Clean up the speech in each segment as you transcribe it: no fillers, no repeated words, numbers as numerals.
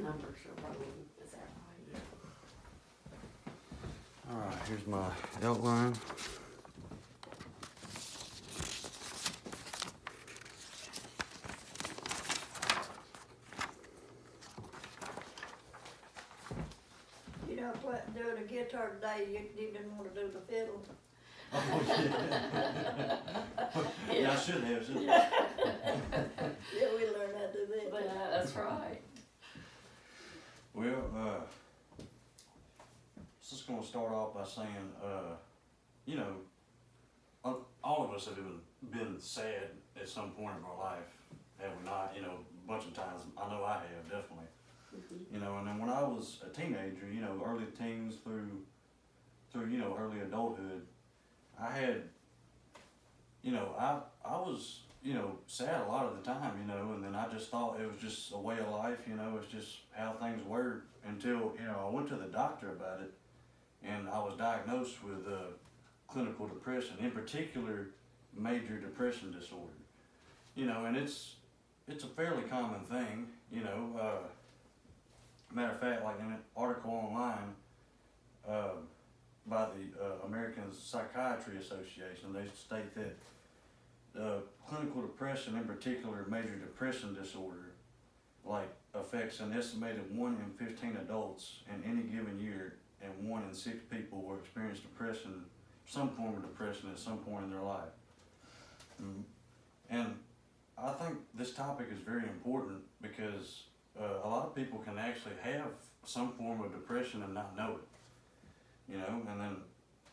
numbers are rolling, is that right? Alright, here's my outline. You know, doing a guitar today, you didn't want to do the fiddle. Oh, yeah. Yeah, I should have, shouldn't I? Yeah, we learned how to do that. But, that's right. Well, just gonna start off by saying, you know, all of us have been sad at some point in our life, have we not? You know, a bunch of times. I know I have, definitely. You know, and then when I was a teenager, you know, early teens through you know, early adulthood, I had, you know, I was, you know, sad a lot of the time, you know, and then I just thought it was just a way of life, you know, it's just how things were until, you know, I went to the doctor about it and I was diagnosed with clinical depression, in particular, major depression disorder. You know, and it's a fairly common thing, you know. Matter of fact, like in an article online by the American Psychiatry Association, they state that clinical depression, in particular major depression disorder, like affects an estimated 1 in 15 adults in any given year, and 1 in 6 people will experience depression, some form of depression at some point in their life. And I think this topic is very important because a lot of people can actually have some form of depression and not know it, you know, and then,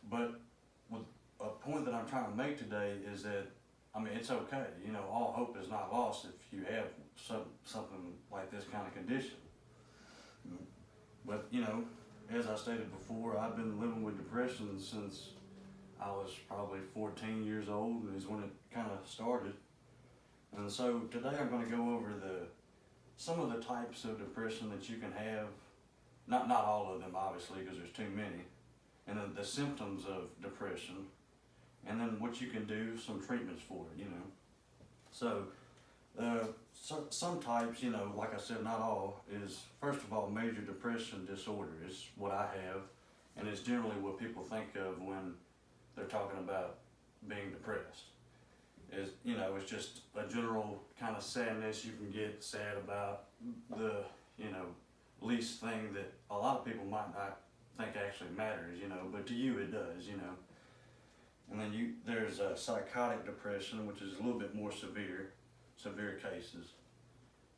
but with a point that I'm trying to make today is that, I mean, it's okay, you know, all hope is not lost if you have something like this kind of condition. But, you know, as I stated before, I've been living with depression since I was probably 14 years old, is when it kind of started. And so today I'm going to go over some of the types of depression that you can have, not all of them obviously because there's too many, and then the symptoms of depression, and then what you can do, some treatments for it, you know. So, some types, you know, like I said, not all, is first of all major depression disorder is what I have, and it's generally what people think of when they're talking about being depressed. Is, you know, it's just a general kind of sadness. You can get sad about the, you know, least thing that a lot of people might not think actually matters, you know, but to you it does, you know. And then there's psychotic depression, which is a little bit more severe cases.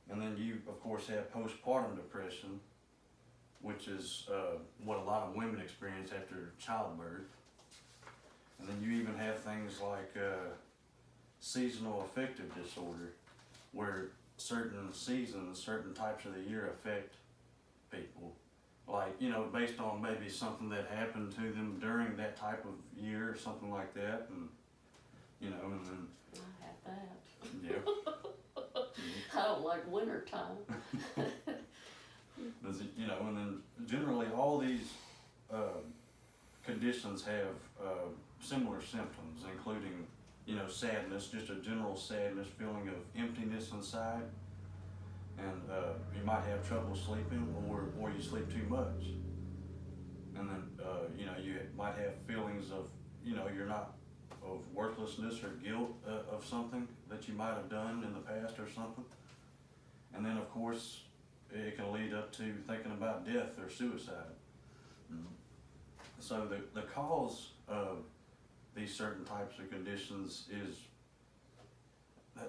And then you, of course, have postpartum depression, which is what a lot of women experience after childbirth. And then you even have things like seasonal affective disorder, where certain seasons, certain types of the year affect people. Like, you know, based on maybe something that happened to them during that type of year or something like that, and, you know, and then... I have that. Yeah. I don't like winter time. You know, and then generally all these conditions have similar symptoms, including, you know, sadness, just a general sadness, feeling of emptiness inside, and you might have trouble sleeping, or you sleep too much, and then you know, you might have feelings of, you know, of worthlessness or guilt of something that you might have done in the past or something, and then of course it can lead up to thinking about death or suicide. So the cause of these certain types of conditions is,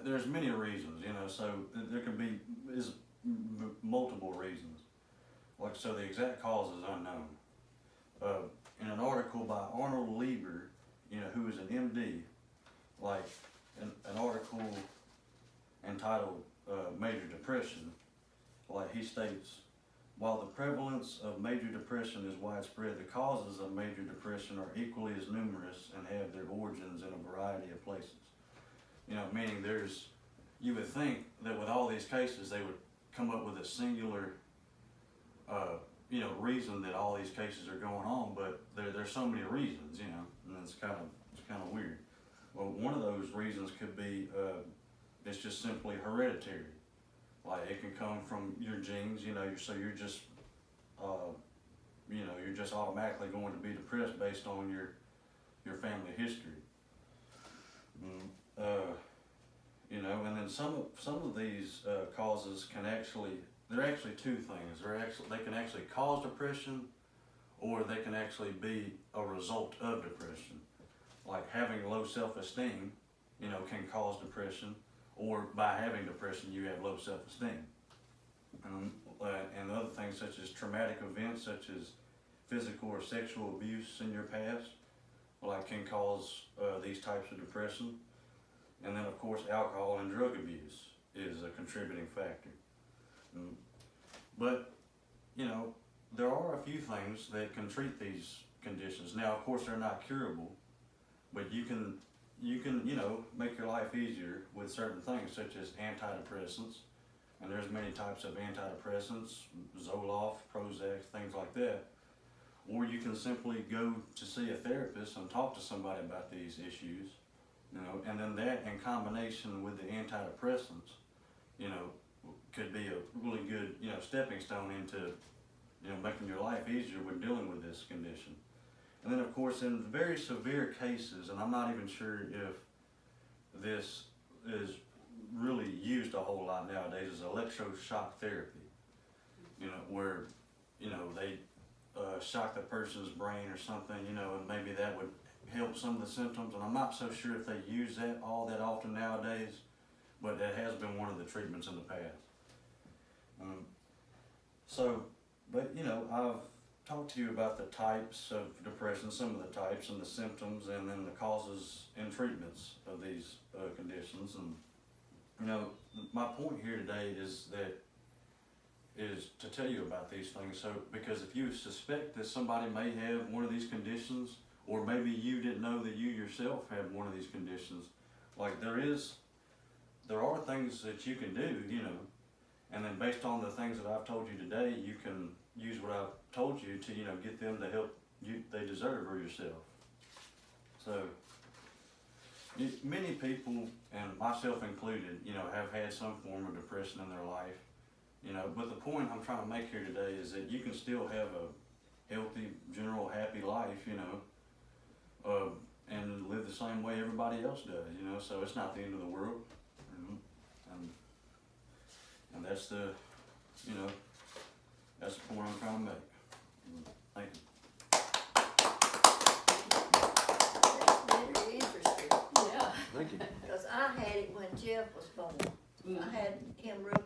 there's many reasons, you know, so there can be multiple reasons. Like, so the exact cause is unknown. In an article by Arnold Lieber, you know, who is an MD, like an article entitled Major Depression, like he states, while the prevalence of major depression is widespread, the causes of major depression are equally as numerous and have their origins in a variety of places. You know, meaning you would think that with all these cases they would come up with a singular, you know, reason that all these cases are going on, but there's so many reasons, you know, and it's kind of weird. Well, one of those reasons could be it's just simply hereditary. Like it can come from your genes, you know, so you're just, you're just automatically going to be depressed based on your family history. You know, and then some of these causes can actually, they're actually two things. They can actually cause depression, or they can actually be a result of depression. Like having low self-esteem, you know, can cause depression, or by having depression you have low self-esteem. And other things such as traumatic events, such as physical or sexual abuse in your past, like can cause these types of depression. And then of course alcohol and drug abuse is a contributing factor. But, you know, there are a few things that can treat these conditions. Now, of course, they're not curable, but you can, you know, make your life easier with certain things such as antidepressants. And there's many types of antidepressants, Zoloft, Prozac, things like that. Or you can simply go to see a therapist and talk to somebody about these issues, you know, and then that in combination with the antidepressants, you know, could be a really good, you know, stepping stone into, you know, making your life easier with dealing with this condition. And then of course in very severe cases, and I'm not even sure if this is really used a whole lot nowadays, is electroshock therapy. You know, where, you know, they shock the person's brain or something, you know, and maybe that would help some of the symptoms. And I'm not so sure if they use that all that often nowadays, but that has been one of the treatments in the past. But you know, I've talked to you about the types of depression, some of the types and the symptoms, and then the causes and treatments of these conditions. And you know, my point here today is to tell you about these things. So, because if you suspect that somebody may have one of these conditions, or maybe you didn't know that you yourself had one of these conditions, like there are things that you can do, you know, and then based on the things that I've told you today, you can use what I've told you to, you know, get them the help they deserve or yourself. So, many people, and myself included, you know, have had some form of depression in their life, you know, but the point I'm trying to make here today is that you can still have a healthy, general, happy life, you know, and live the same way everybody else does, you know, so it's not the end of the world. And that's the, you know, that's the point I'm trying to make. Thank you. That's very interesting, Yeah. Thank you. because I had it when Jeff was born. I had him real